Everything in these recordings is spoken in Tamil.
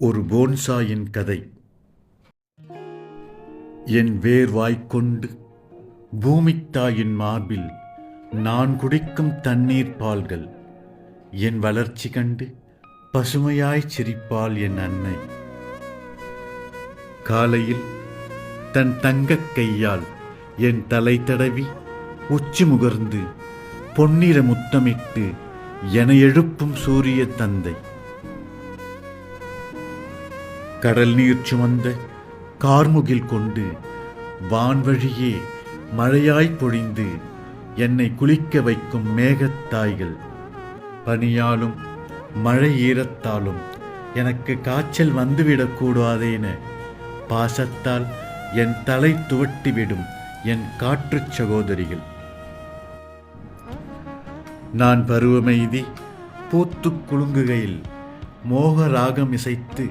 ஒரு போன்சாயின் கதை. என் வேர் வாய்க்கொண்டு பூமித்தாயின் மார்பில் நான் குடிக்கும் தண்ணீர் பால்கள் என் வளர்ச்சி கண்டு பசுமையாய் சிரிப்பாள் என் அன்னை. காலையில் தன் தங்கக் கையால் என் தலை தடவி உச்சி முகர்ந்து பொன்னிற முத்தமிட்டு என எழுப்பும் சூரிய தந்தை. கடல் நீர் சுமந்த கார்முகில் கொண்டு வான்வழியே மழையாய் பொழிந்து என்னை குளிக்க வைக்கும் மேகத்தாய்கள். பனியாலும் மழை ஈரத்தாலும் எனக்கு காய்ச்சல் வந்துவிடக்கூடாதேன பாசத்தால் என் தலை துவட்டிவிடும் என் காற்றுச் சகோதரிகள். நான் பருவமெய்தி பூத்து குலுங்குகையில் மோக ராகம் இசைத்து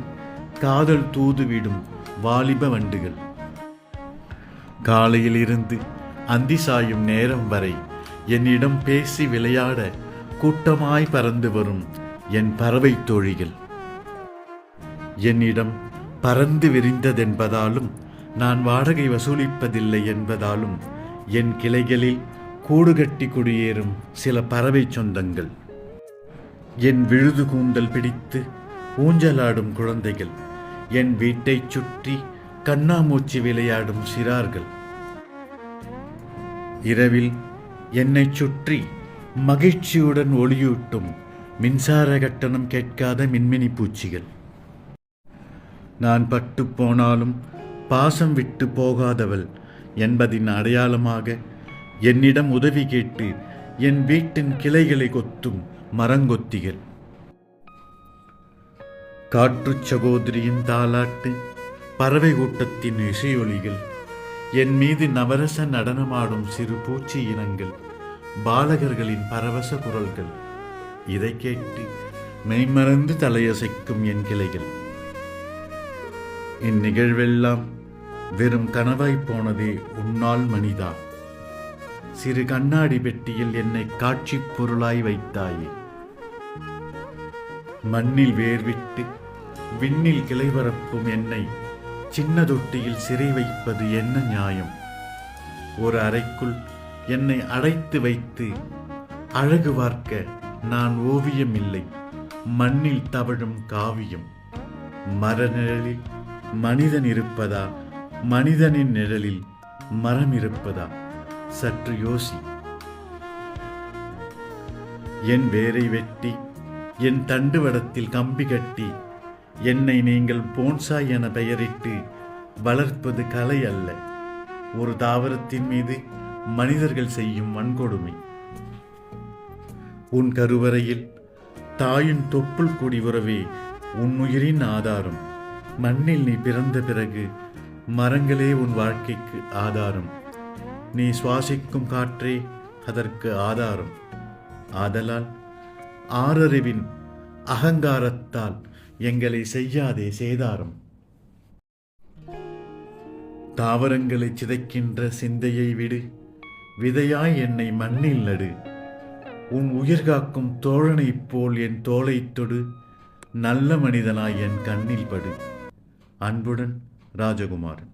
காதல் தூதுவிடும் வாலிப வண்டுகள். காலையிலிருந்து அந்தி சாயும் நேரம் வரை என்னிடம் பேசி விளையாட கூட்டமாய் பறந்து வரும் என் பறவை தோழிகள். என்னிடம் பறந்து விரிந்ததென்பதாலும் நான் வாடகை வசூலிப்பதில்லை என்பதாலும் என் கிளைகளில் கூடுகட்டி குடியேறும் சில பறவை சொந்தங்கள். என் விழுது கூந்தல் பிடித்து ஊஞ்சலாடும் குழந்தைகள். என் வீட்டைச் சுற்றி கண்ணாமூச்சி விளையாடும் சிறார்கள். இரவில் என்னை சுற்றி மகிழ்ச்சியுடன் ஒளியூட்டும் மின்சார கட்டணம் கேட்காத மின்மினி பூச்சிகள். நான் பட்டு போனாலும் பாசம் விட்டு போகாதவள் என்பதின் அடையாளமாக என்னிடம் உதவி கேட்டு என் வீட்டின் கிளைகளை கொத்தும் மரங்கொத்திகள். காற்றுச் சகோதரியின் தாலாட்டு, பறவை கூட்டத்தின் இசையொலிகள், என் மீது நவரச நடனமாடும் சிறு பூச்சி இனங்கள், பாலகர்களின் பரவச குரல்கள். இதை கேட்டு மெய்மறந்து தலையசைக்கும் என் கிளைகள். இந்நிகழ்வெல்லாம் வெறும் கனவாய் போனதே உன்னால் மனிதா. சிறு கண்ணாடி பெட்டியில் என்னை காட்சி பொருளாய் வைத்தாயே. மண்ணில் வேர்விட்டு விண்ணில் கிளைபரப்பும் என்னை சின்ன தொட்டியில் சிறை வைப்பது என்ன நியாயம்? ஒரு அறைக்குள் என்னை அடைத்து வைத்து அழகு பார்க்க நான் ஓவியம் இல்லை, மண்ணில் தவழும் காவியம். மர நிழலில் மனிதன் இருப்பதா, மனிதனின் நிழலில் மரம் இருப்பதா? சற்று யோசி. என் வேரை வெட்டி என் தண்டுவடத்தில் கம்பி கட்டி என்னை நீங்கள் போன்சாய் என பெயரிட்டு வளர்ப்பது கலை அல்ல, ஒரு தாவரத்தின் மீது மனிதர்கள் செய்யும் வன்கொடுமை. உன் கருவறையில் தாயின் தொப்புள் கொடி உறவே உன் உயிரின் ஆதாரம். மண்ணில் நீ பிறந்த பிறகு மரங்களே உன் வாழ்க்கைக்கு ஆதாரம். நீ சுவாசிக்கும் காற்றே அதற்கு ஆதாரம். ஆதலால் ஆறறிவின் அகங்காரத்தால் எங்களை செய்யாதே சேதாரம். தாவரங்களை சிதைக்கின்ற சிந்தையை விடு, விதையாய் என்னை மண்ணில் நடு. உன் உயிர் காக்கும் தோழனைப் போல் என் தோளை தொடு, நல்ல மனிதனாய் என் கண்ணில் படு. அன்புடன் ராஜகுமாரன்.